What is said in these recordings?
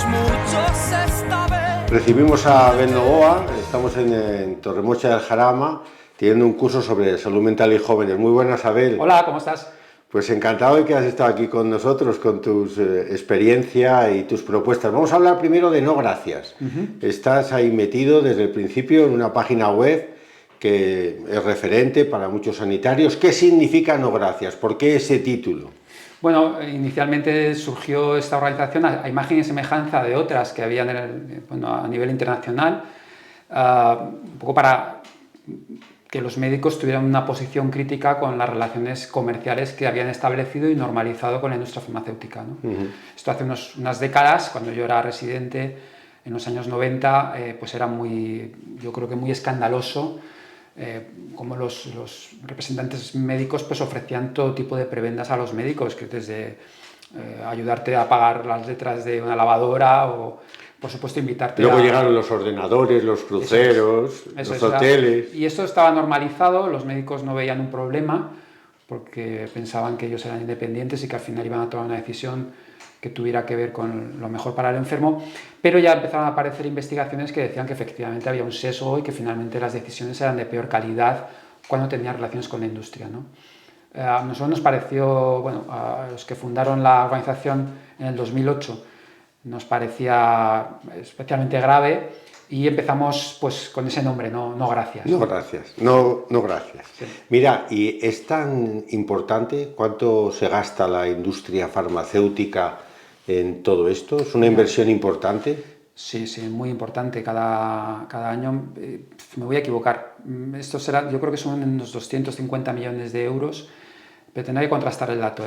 muchos esta vez. Recibimos a Ben Novoa, estamos en Torremocha del Jarama, teniendo un curso sobre salud mental y jóvenes. Muy buenas, Abel. Hola, ¿cómo estás? Pues encantado de que has estado aquí con nosotros, con tu experiencia y tus propuestas. Vamos a hablar primero de no gracias. Estás ahí metido desde el principio en una página web que es referente para muchos sanitarios. ¿Qué significa no gracias? ¿Por qué ese título? Bueno, inicialmente surgió esta organización a imagen y semejanza de otras que habían a nivel internacional, un poco para que los médicos tuvieran una posición crítica con las relaciones comerciales que habían establecido y normalizado con la industria farmacéutica, ¿no? Esto hace unas décadas, cuando yo era residente, en los años 90, pues era yo creo que muy escandaloso como los representantes médicos pues ofrecían todo tipo de prebendas a los médicos, que desde ayudarte a pagar las letras de una lavadora o, por supuesto, invitarte Luego llegaron los ordenadores, los cruceros, los hoteles. Y esto estaba normalizado, los médicos no veían un problema porque pensaban que ellos eran independientes y que al final iban a tomar una decisión que tuviera que ver con lo mejor para el enfermo, pero ya empezaron a aparecer investigaciones que decían que efectivamente había un sesgo y que finalmente las decisiones eran de peor calidad cuando tenían relaciones con la industria, ¿no? A nosotros nos pareció, bueno, a los que fundaron la organización en el 2008, nos parecía especialmente grave y empezamos pues con ese nombre, no gracias. No gracias, no gracias. Sí. Mira, y es tan importante cuánto se gasta la industria farmacéutica en todo esto. ¿Es una inversión importante? Sí, muy importante. Cada año, me voy a equivocar, esto será, yo creo que son unos 250 millones de euros, pero tendré que contrastar el dato,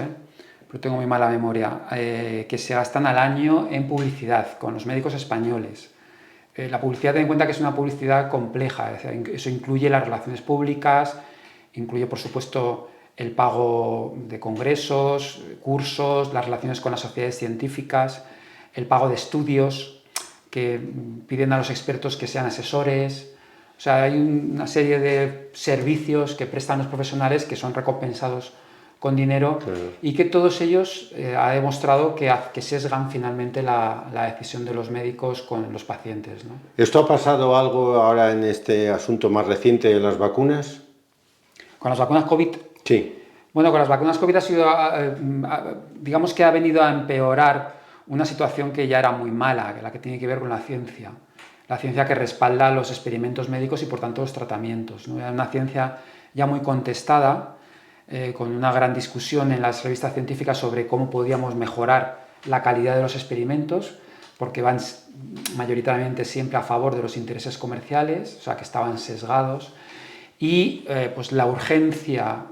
pero tengo muy mala memoria, que se gastan al año en publicidad con los médicos españoles. La publicidad, ten en cuenta que es una publicidad compleja, eso incluye las relaciones públicas, incluye por supuesto el pago de congresos, cursos, las relaciones con las sociedades científicas, el pago de estudios que piden a los expertos que sean asesores. O sea, hay una serie de servicios que prestan los profesionales que son recompensados con dinero, claro. Y que todos ellos ha demostrado que sesgan finalmente la decisión de los médicos con los pacientes, ¿no? ¿Esto ha pasado algo ahora en este asunto más reciente de las vacunas? ¿Con las vacunas COVID? Sí. Bueno, con las vacunas COVID ha sido, digamos que ha venido a empeorar una situación que ya era muy mala, la que tiene que ver con la ciencia que respalda los experimentos médicos y por tanto los tratamientos, ¿no? Era una ciencia ya muy contestada, con una gran discusión en las revistas científicas sobre cómo podíamos mejorar la calidad de los experimentos, porque van mayoritariamente siempre a favor de los intereses comerciales, o sea que estaban sesgados, y pues la urgencia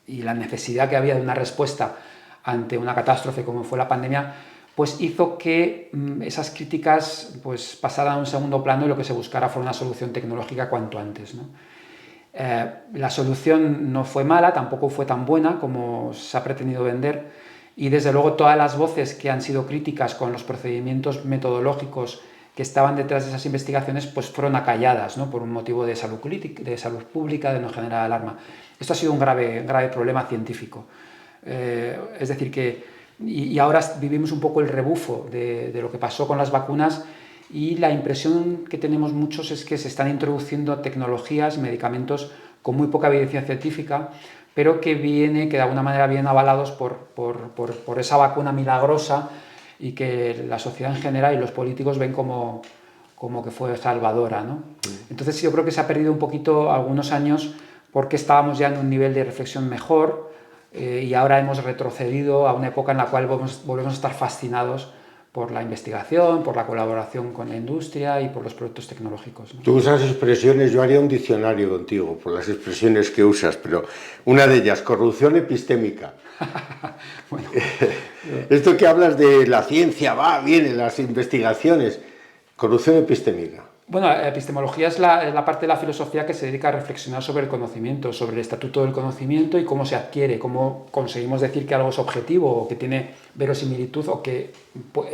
y la necesidad que había de una respuesta ante una catástrofe como fue la pandemia, pues hizo que esas críticas pues pasaran a un segundo plano y lo que se buscara fue una solución tecnológica cuanto antes, ¿no? La solución no fue mala, tampoco fue tan buena como se ha pretendido vender, y desde luego todas las voces que han sido críticas con los procedimientos metodológicos que estaban detrás de esas investigaciones pues fueron acalladas, ¿no? Por un motivo de salud pública, de no generar alarma. Esto ha sido un grave problema científico. Es decir que, y ahora vivimos un poco el rebufo de lo que pasó con las vacunas, y la impresión que tenemos muchos es que se están introduciendo tecnologías, medicamentos con muy poca evidencia científica, pero que de alguna manera vienen avalados por esa vacuna milagrosa y que la sociedad en general y los políticos ven como que fue salvadora, ¿no? Entonces yo creo que se ha perdido un poquito algunos años porque estábamos ya en un nivel de reflexión mejor, y ahora hemos retrocedido a una época en la cual volvemos a estar fascinados por la investigación, por la colaboración con la industria y por los productos tecnológicos, ¿no? Tú usas expresiones, yo haría un diccionario contigo por las expresiones que usas, pero una de ellas, corrupción epistémica. Bueno, esto que hablas de la ciencia, viene las investigaciones, corrupción epistémica. Bueno, la epistemología es la parte de la filosofía que se dedica a reflexionar sobre el conocimiento, sobre el estatuto del conocimiento y cómo se adquiere, cómo conseguimos decir que algo es objetivo o que tiene verosimilitud o que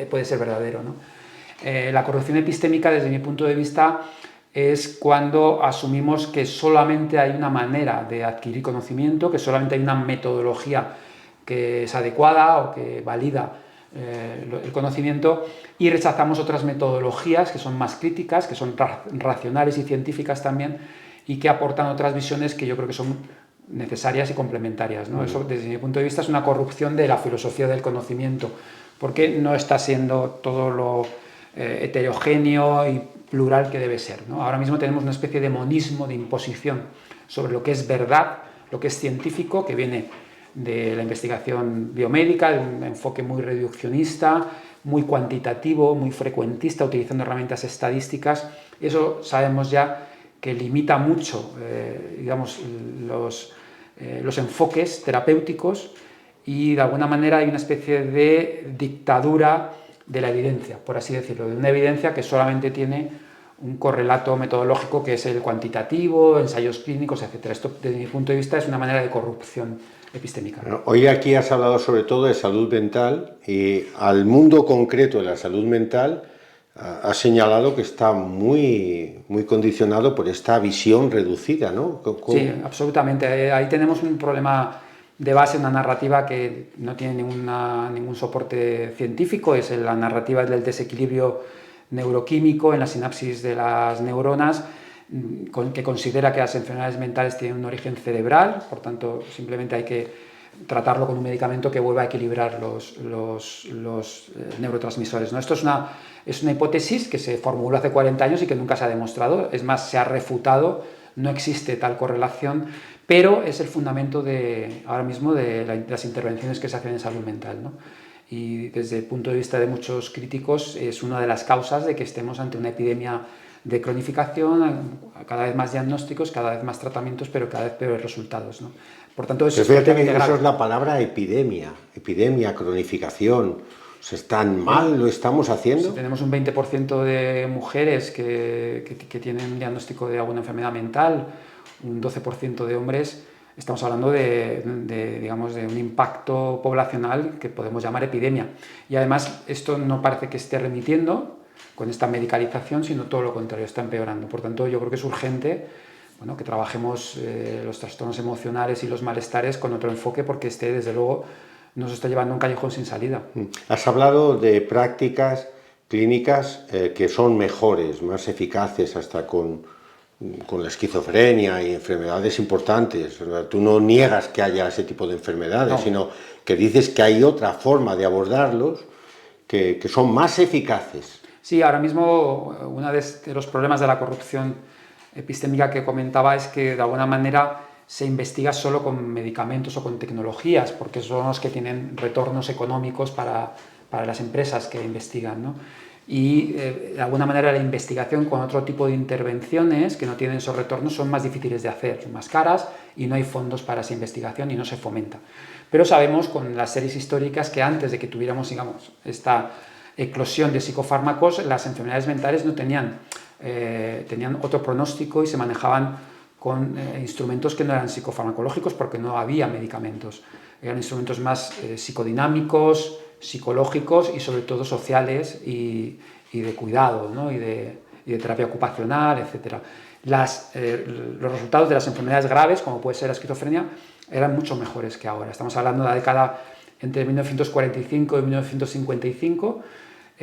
puede ser verdadero, ¿no? La corrupción epistémica, desde mi punto de vista, es cuando asumimos que solamente hay una manera de adquirir conocimiento, que solamente hay una metodología que es adecuada o que valida el conocimiento, y rechazamos otras metodologías que son más críticas, que son racionales y científicas también, y que aportan otras visiones que yo creo que son necesarias y complementarias, ¿no? Eso, desde mi punto de vista, es una corrupción de la filosofía del conocimiento, porque no está siendo todo lo heterogéneo y plural que debe ser, ¿no? Ahora mismo tenemos una especie de monismo, de imposición sobre lo que es verdad, lo que es científico, que viene de la investigación biomédica, de un enfoque muy reduccionista, muy cuantitativo, muy frecuentista, utilizando herramientas estadísticas. Eso sabemos ya que limita mucho, digamos, los enfoques terapéuticos, y de alguna manera hay una especie de dictadura de la evidencia, por así decirlo, de una evidencia que solamente tiene un correlato metodológico, que es el cuantitativo, ensayos clínicos, etc. Esto, desde mi punto de vista, es una manera de corrupción epistémica. Bueno, hoy aquí has hablado sobre todo de salud mental, y al mundo concreto de la salud mental has señalado que está muy condicionado por esta visión reducida, ¿no? Sí, absolutamente. Ahí tenemos un problema de base, una narrativa que no tiene ningún soporte científico, es la narrativa del desequilibrio neuroquímico en la sinapsis de las neuronas, que considera que las enfermedades mentales tienen un origen cerebral, por tanto simplemente hay que tratarlo con un medicamento que vuelva a equilibrar los neurotransmisores, ¿no? Esto es una hipótesis que se formuló hace 40 años y que nunca se ha demostrado, es más, se ha refutado, no existe tal correlación, pero es el fundamento ahora mismo de las intervenciones que se hacen en salud mental, ¿no? Y desde el punto de vista de muchos críticos es una de las causas de que estemos ante una epidemia de cronificación, cada vez más diagnósticos, cada vez más tratamientos, pero cada vez peores resultados, ¿no? Por tanto, eso eso es la palabra epidemia, cronificación. O sea, ¿tan mal lo estamos haciendo? Si tenemos un 20% de mujeres que tienen diagnóstico de alguna enfermedad mental, un 12% de hombres, estamos hablando digamos, de un impacto poblacional que podemos llamar epidemia. Y además esto no parece que esté remitiendo con esta medicalización, sino todo lo contrario, está empeorando. Por tanto, yo creo que es urgente, bueno, que trabajemos los trastornos emocionales y los malestares con otro enfoque, porque desde luego, nos está llevando a un callejón sin salida. Has hablado de prácticas clínicas que son mejores, más eficaces, hasta con la esquizofrenia y enfermedades importantes. Tú no niegas que haya ese tipo de enfermedades, no, sino que dices que hay otra forma de abordarlos que son más eficaces. Sí, ahora mismo uno de los problemas de la corrupción epistémica que comentaba es que de alguna manera se investiga solo con medicamentos o con tecnologías, porque son los que tienen retornos económicos para las empresas que investigan, ¿no? Y de alguna manera la investigación con otro tipo de intervenciones que no tienen esos retornos son más difíciles de hacer, son más caras y no hay fondos para esa investigación y no se fomenta. Pero sabemos con las series históricas que antes de que tuviéramos, digamos, esta eclosión de psicofármacos, las enfermedades mentales no tenían otro pronóstico y se manejaban con instrumentos que no eran psicofarmacológicos porque no había medicamentos. Eran instrumentos más psicodinámicos, psicológicos y sobre todo sociales y de cuidado, ¿no? y de terapia ocupacional, etc. Los resultados de las enfermedades graves, como puede ser la esquizofrenia, eran mucho mejores que ahora. Estamos hablando de la década entre 1945 y 1955.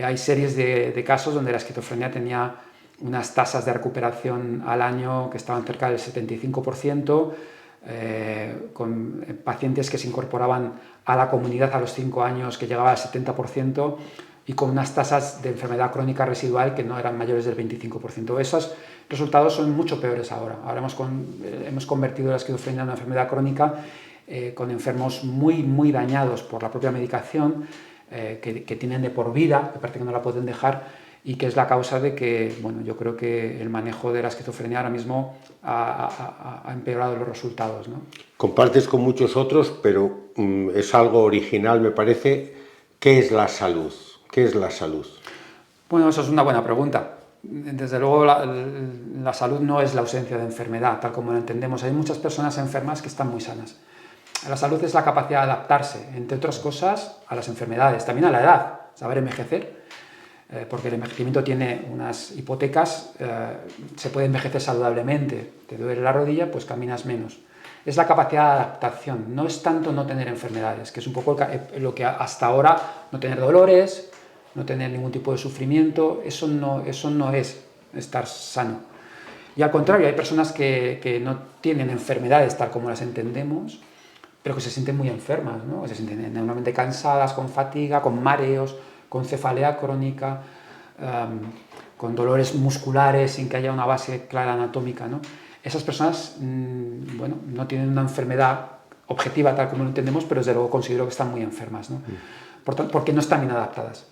Hay series de casos donde la esquizofrenia tenía unas tasas de recuperación al año que estaban cerca del 75%, con pacientes que se incorporaban a la comunidad a los 5 años que llegaba al 70%, y con unas tasas de enfermedad crónica residual que no eran mayores del 25%. Esos resultados son mucho peores ahora. Ahora hemos convertido la esquizofrenia en una enfermedad crónica con enfermos muy dañados por la propia medicación, que tienen de por vida, que parece que no la pueden dejar, y que es la causa de que, bueno, yo creo que el manejo de la esquizofrenia ahora mismo ha empeorado los resultados, ¿no? Compartes con muchos otros, pero es algo original, me parece. ¿Qué es la salud? ¿Qué es la salud? Bueno, eso es una buena pregunta. Desde luego, la salud no es la ausencia de enfermedad, tal como lo entendemos. Hay muchas personas enfermas que están muy sanas. La salud es la capacidad de adaptarse, entre otras cosas, a las enfermedades, también a la edad, saber envejecer. porque el envejecimiento tiene unas hipotecas, se puede envejecer saludablemente, te duele la rodilla, pues caminas menos. Es la capacidad de adaptación, no es tanto no tener enfermedades, que es un poco lo que hasta ahora, no tener dolores, no tener ningún tipo de sufrimiento, eso no es estar sano. Y al contrario, hay personas que no tienen enfermedades tal como las entendemos, pero que se sienten muy enfermas, ¿no? Se sienten enormemente cansadas, con fatiga, con mareos, con cefalea crónica, con dolores musculares sin que haya una base clara anatómica, ¿no? Esas personas, bueno, no tienen una enfermedad objetiva tal como lo entendemos, pero desde luego considero que están muy enfermas, ¿no? Porque no están bien adaptadas.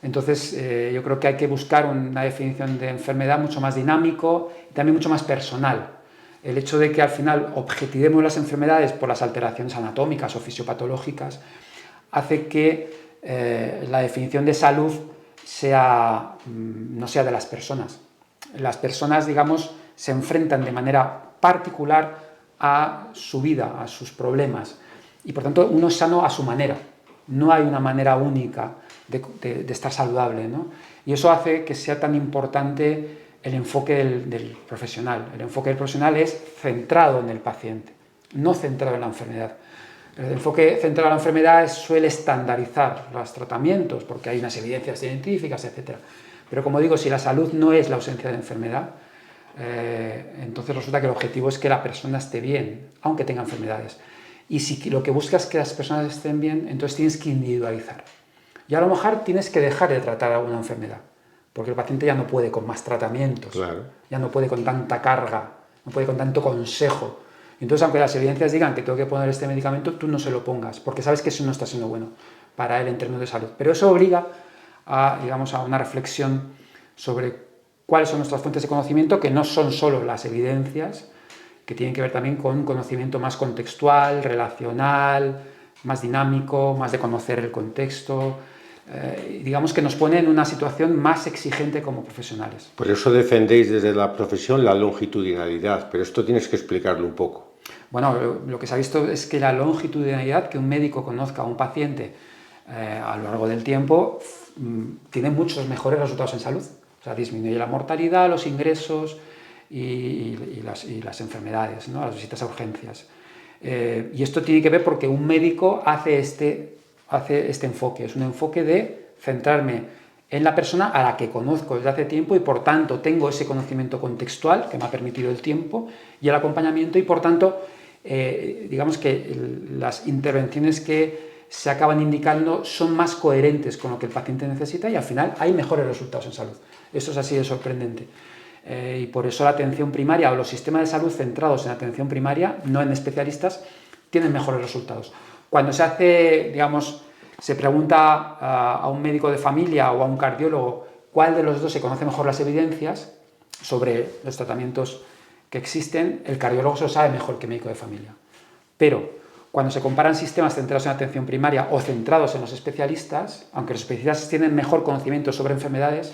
Entonces, yo creo que hay que buscar una definición de enfermedad mucho más dinámico y también mucho más personal. El hecho de que al final objetivemos las enfermedades por las alteraciones anatómicas o fisiopatológicas hace que la definición de salud no sea de las personas. Las personas, digamos, se enfrentan de manera particular a su vida, a sus problemas, y por tanto uno es sano a su manera. No hay una manera única de estar saludable, ¿no? Y eso hace que sea tan importante el enfoque del profesional. El enfoque del profesional es centrado en el paciente, no centrado en la enfermedad. El enfoque centrado en la enfermedad suele estandarizar los tratamientos porque hay unas evidencias científicas, etc. Pero como digo, si la salud no es la ausencia de enfermedad, entonces resulta que el objetivo es que la persona esté bien, aunque tenga enfermedades. Y si lo que buscas es que las personas estén bien, entonces tienes que individualizar. Y a lo mejor tienes que dejar de tratar alguna enfermedad, porque el paciente ya no puede con más tratamientos, claro, ya no puede con tanta carga, no puede con tanto consejo. Entonces, aunque las evidencias digan que tengo que poner este medicamento, tú no se lo pongas, porque sabes que eso no está siendo bueno para él en términos de salud. Pero eso obliga digamos, a una reflexión sobre cuáles son nuestras fuentes de conocimiento, que no son solo las evidencias, que tienen que ver también con un conocimiento más contextual, relacional, más dinámico, más de conocer el contexto, digamos que nos pone en una situación más exigente como profesionales. Por eso defendéis desde la profesión la longitudinalidad, pero esto tienes que explicarlo un poco. Bueno, lo que se ha visto es que la longitudinalidad, que un médico conozca a un paciente a lo largo del tiempo, tiene muchos mejores resultados en salud. O sea, disminuye la mortalidad, los ingresos y las enfermedades, ¿no? Las visitas a urgencias. Y esto tiene que ver porque un médico hace este enfoque. Es un enfoque de centrarme en la persona a la que conozco desde hace tiempo y por tanto tengo ese conocimiento contextual que me ha permitido el tiempo y el acompañamiento y por tanto digamos que las intervenciones que se acaban indicando son más coherentes con lo que el paciente necesita y al final hay mejores resultados en salud. Esto es así de sorprendente. Y por eso la atención primaria o los sistemas de salud centrados en atención primaria, no en especialistas, tienen mejores resultados. Cuando se hace, digamos, se pregunta a un médico de familia o a un cardiólogo cuál de los dos se conoce mejor las evidencias sobre los tratamientos que existen, el cardiólogo se lo sabe mejor que el médico de familia. Pero cuando se comparan sistemas centrados en atención primaria o centrados en los especialistas, aunque los especialistas tienen mejor conocimiento sobre enfermedades,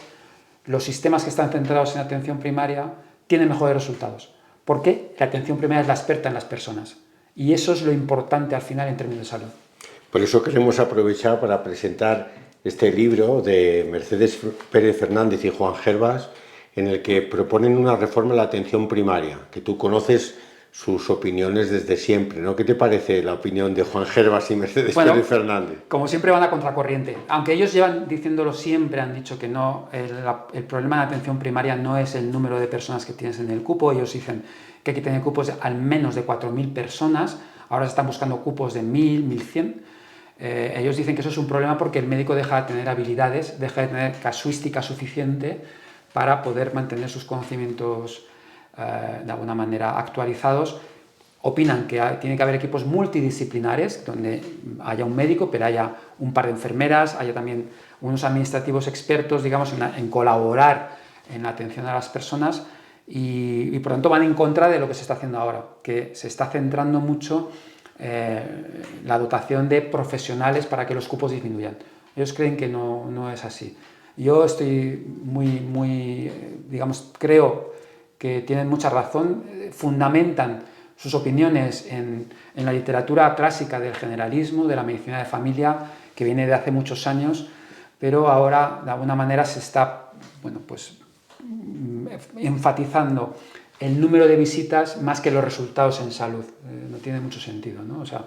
los sistemas que están centrados en atención primaria tienen mejores resultados. ¿Por qué? La atención primaria es la experta en las personas. Y eso es lo importante al final en términos de salud. Por eso queremos aprovechar para presentar este libro de Mercedes Pérez Fernández y Juan Gervas, en el que proponen una reforma de la atención primaria, que tú conoces sus opiniones desde siempre, ¿no? ¿Qué te parece la opinión de Juan Gervas y Mercedes Pérez Fernández? Como siempre van a contracorriente. Aunque ellos llevan diciéndolo siempre, han dicho que no, el problema de atención primaria no es el número de personas que tienes en el cupo. Ellos dicen que hay que tener cupos de al menos de 4.000 personas. Ahora se están buscando cupos de 1.000, 1.100. Ellos dicen que eso es un problema porque el médico deja de tener habilidades, deja de tener casuística suficiente para poder mantener sus conocimientos de alguna manera actualizados. Opinan que tiene que haber equipos multidisciplinares donde haya un médico, pero haya un par de enfermeras, haya también unos administrativos expertos, digamos, en colaborar en la atención a las personas y por tanto van en contra de lo que se está haciendo ahora, que se está centrando mucho la dotación de profesionales para que los cupos disminuyan. Ellos creen que no es así. Yo estoy digamos, creo que tienen mucha razón, fundamentan sus opiniones en la literatura clásica del generalismo, de la medicina de familia, que viene de hace muchos años, pero ahora de alguna manera se está, bueno, pues, enfatizando el número de visitas más que los resultados en salud. No tiene mucho sentido, ¿no? O sea,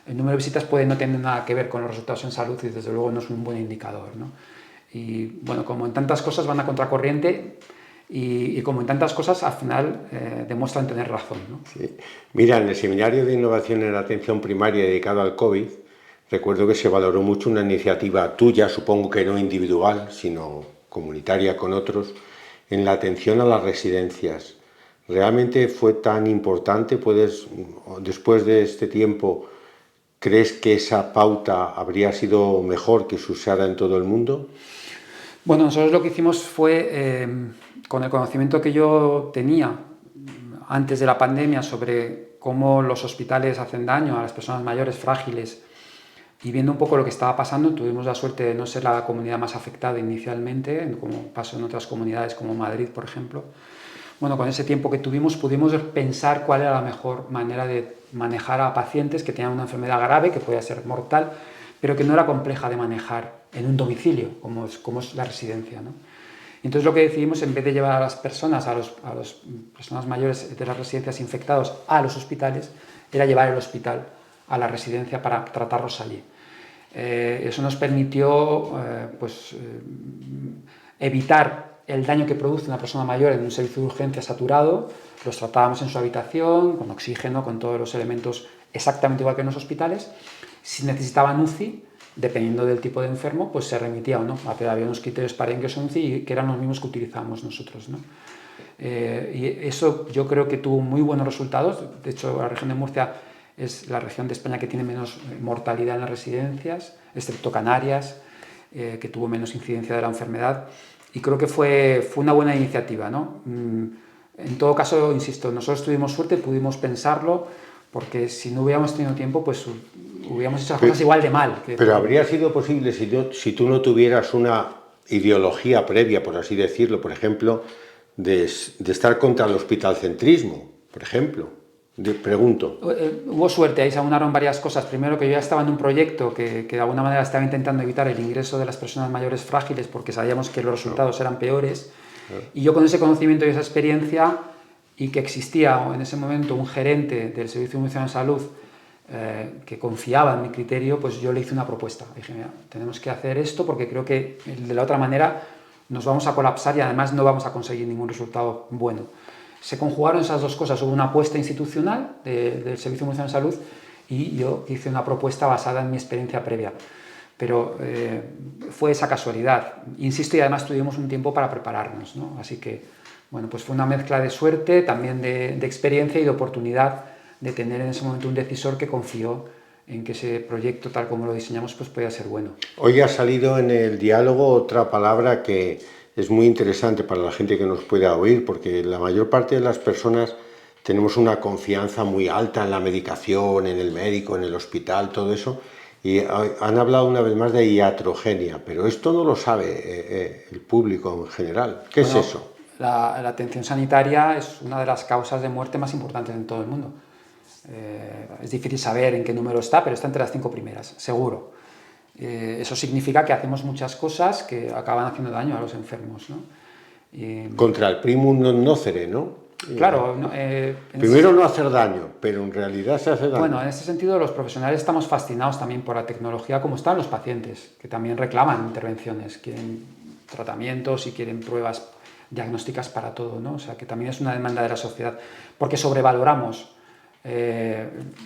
el número de visitas puede no tener nada que ver con los resultados en salud y desde luego no es un buen indicador, ¿no? Y bueno, como en tantas cosas van a contracorriente y como en tantas cosas al final demuestran tener razón, ¿no? Sí. Mira, en el seminario de innovación en la atención primaria dedicado al COVID, recuerdo que se valoró mucho una iniciativa tuya, supongo que no individual, sino comunitaria con otros, en la atención a las residencias. ¿Realmente fue tan importante? ¿Puedes, después de este tiempo, crees que esa pauta habría sido mejor que se usara en todo el mundo? Bueno, nosotros lo que hicimos fue, con el conocimiento que yo tenía antes de la pandemia sobre cómo los hospitales hacen daño a las personas mayores frágiles y viendo un poco lo que estaba pasando, tuvimos la suerte de no ser la comunidad más afectada inicialmente, como pasó en otras comunidades como Madrid, por ejemplo. Bueno, con ese tiempo que tuvimos pudimos pensar cuál era la mejor manera de manejar a pacientes que tenían una enfermedad grave, que podía ser mortal, pero que no era compleja de manejar en un domicilio, como es la residencia, ¿no? Y entonces lo que decidimos, en vez de llevar a las personas, a las personas mayores de las residencias infectados a los hospitales, era llevar el hospital a la residencia para tratarlos allí. Eso nos permitió evitar el daño que produce una persona mayor en un servicio de urgencia saturado. Los tratábamos en su habitación, con oxígeno, con todos los elementos exactamente igual que en los hospitales. Si necesitaban UCI, dependiendo del tipo de enfermo, pues se remitía o no. Había unos criterios para ingreso en UCI que eran los mismos que utilizamos nosotros, ¿no? Y eso yo creo que tuvo muy buenos resultados. De hecho, la región de Murcia es la región de España que tiene menos mortalidad en las residencias, excepto Canarias, que tuvo menos incidencia de la enfermedad. Y creo que fue una buena iniciativa, ¿no? En todo caso, insisto, nosotros tuvimos suerte, pudimos pensarlo, porque si no hubiéramos tenido tiempo, pues hubiéramos hecho las cosas igual de mal. Pero habría sido posible si tú no tuvieras una ideología previa, por así decirlo, por ejemplo, de estar contra el hospitalcentrismo, por ejemplo. Pregunto. Hubo suerte, ahí se aunaron varias cosas. Primero, que yo ya estaba en un proyecto que de alguna manera estaba intentando evitar el ingreso de las personas mayores frágiles porque sabíamos que los resultados eran peores. Y yo con ese conocimiento y esa experiencia, y que existía en ese momento un gerente del Servicio Nacional de Salud que confiaba en mi criterio, pues yo le hice una propuesta. Dije, mira, tenemos que hacer esto porque creo que de la otra manera nos vamos a colapsar y además no vamos a conseguir ningún resultado bueno. Se conjugaron esas dos cosas, hubo una apuesta institucional del Servicio Nacional de Salud y yo hice una propuesta basada en mi experiencia previa. Pero fue esa casualidad. Insisto, y además tuvimos un tiempo para prepararnos, ¿no? Así que, bueno, pues fue una mezcla de suerte, también de experiencia y de oportunidad de tener en ese momento un decisor que confió en que ese proyecto, tal como lo diseñamos, pues podía ser bueno. Hoy ha salido en el diálogo otra palabra que es muy interesante para la gente que nos pueda oír, porque la mayor parte de las personas tenemos una confianza muy alta en la medicación, en el médico, en el hospital, todo eso, y han hablado una vez más de iatrogenia, pero esto no lo sabe el público en general. ¿Qué es eso? La atención sanitaria es una de las causas de muerte más importantes en todo el mundo. Es difícil saber en qué número está, pero está entre las 5 primeras, seguro. Eso significa que hacemos muchas cosas que acaban haciendo daño a los enfermos, ¿no? Contra el primum non nocere, ¿no? Claro. Primero no hacer daño, pero en realidad se hace daño. Bueno, en este sentido los profesionales estamos fascinados también por la tecnología, como están los pacientes, que también reclaman intervenciones, quieren tratamientos y quieren pruebas diagnósticas para todo, ¿no? O sea, que también es una demanda de la sociedad, porque sobrevaloramos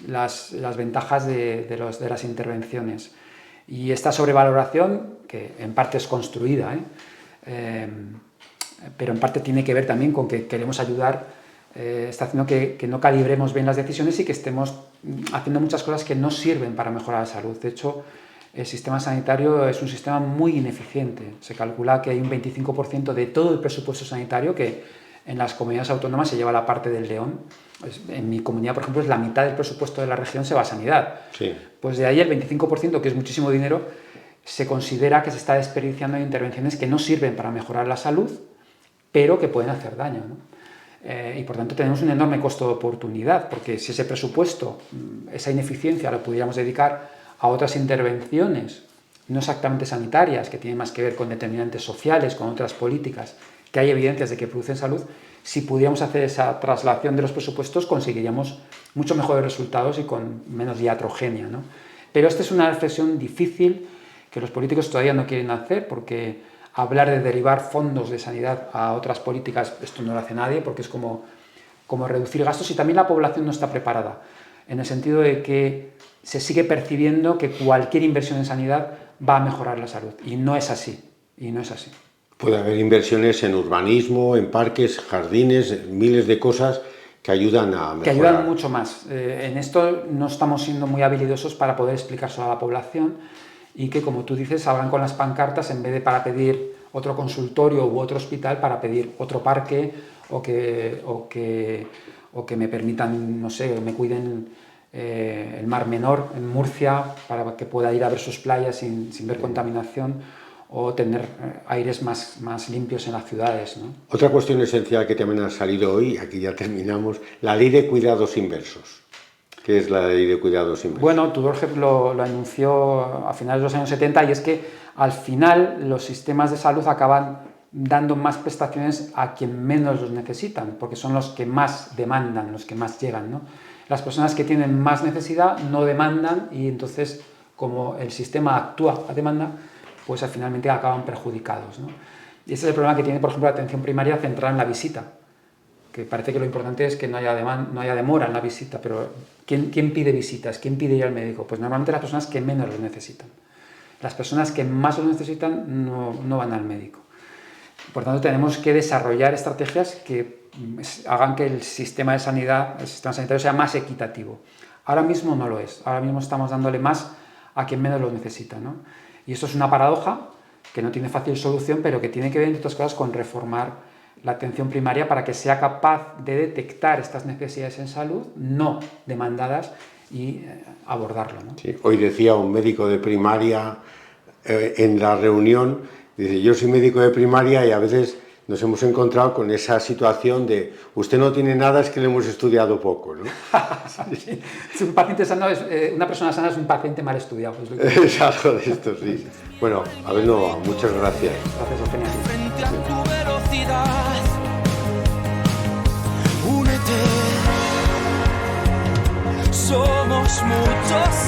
las ventajas de las intervenciones. Y esta sobrevaloración, que en parte es construida, pero en parte tiene que ver también con que queremos ayudar, está haciendo que no calibremos bien las decisiones y que estemos haciendo muchas cosas que no sirven para mejorar la salud. De hecho, el sistema sanitario es un sistema muy ineficiente. Se calcula que hay un 25% de todo el presupuesto sanitario que en las comunidades autónomas se lleva la parte del león. En mi comunidad, por ejemplo, es la mitad del presupuesto de la región se va a sanidad. Sí. Pues de ahí el 25%, que es muchísimo dinero, se considera que se está desperdiciando en intervenciones que no sirven para mejorar la salud, pero que pueden hacer daño, ¿no? Y por tanto tenemos un enorme costo de oportunidad, porque si ese presupuesto, esa ineficiencia, lo pudiéramos dedicar a otras intervenciones no exactamente sanitarias, que tienen más que ver con determinantes sociales, con otras políticas, que hay evidencias de que producen salud, si pudiéramos hacer esa traslación de los presupuestos conseguiríamos mucho mejores resultados y con menos iatrogenia, ¿no? Pero esta es una reflexión difícil que los políticos todavía no quieren hacer, porque hablar de derivar fondos de sanidad a otras políticas, esto no lo hace nadie, porque es como reducir gastos, y también la población no está preparada, en el sentido de que se sigue percibiendo que cualquier inversión en sanidad va a mejorar la salud, y no es así, Puede haber inversiones en urbanismo, en parques, jardines, miles de cosas que ayudan a mejorar. Que ayudan mucho más. En esto no estamos siendo muy habilidosos para poder explicárselo a la población, y que, como tú dices, salgan con las pancartas en vez de para pedir otro consultorio u otro hospital, para pedir otro parque o que me permitan, no sé, me cuiden el Mar Menor en Murcia para que pueda ir a ver sus playas sin ver contaminación, o tener aires más limpios en las ciudades, ¿no? Otra cuestión esencial que también ha salido hoy, aquí ya terminamos, la ley de cuidados inversos. ¿Qué es la ley de cuidados inversos? Bueno, Tudor Head lo anunció a finales de los años 70, y es que al final los sistemas de salud acaban dando más prestaciones a quien menos los necesitan, porque son los que más demandan, los que más llegan, ¿no? Las personas que tienen más necesidad no demandan, y entonces, como el sistema actúa a demanda, pues finalmente acaban perjudicados, ¿no? Y ese es el problema que tiene, por ejemplo, la atención primaria centrada en la visita, que parece que lo importante es que no haya demora en la visita, pero ¿quién pide visitas? ¿Quién pide ir al médico? Pues normalmente las personas que menos lo necesitan. Las personas que más lo necesitan no van al médico. Por tanto, tenemos que desarrollar estrategias que hagan que el sistema sanitario sea más equitativo. Ahora mismo no lo es. Ahora mismo estamos dándole más a quien menos lo necesita, ¿no? Y esto es una paradoja que no tiene fácil solución, pero que tiene que ver, entre otras cosas, con reformar la atención primaria para que sea capaz de detectar estas necesidades en salud no demandadas y abordarlo, ¿no? Sí, hoy decía un médico de primaria en la reunión, dice, yo soy médico de primaria y a veces nos hemos encontrado con esa situación de usted no tiene nada, es que le hemos estudiado poco, ¿no? Sí. Un paciente sano una persona sana es un paciente mal estudiado. Es algo de esto, sí. Bueno, Abel Novoa, muchas gracias. Gracias, Eugenia. frente a tu velocidad. Únete. Somos muchos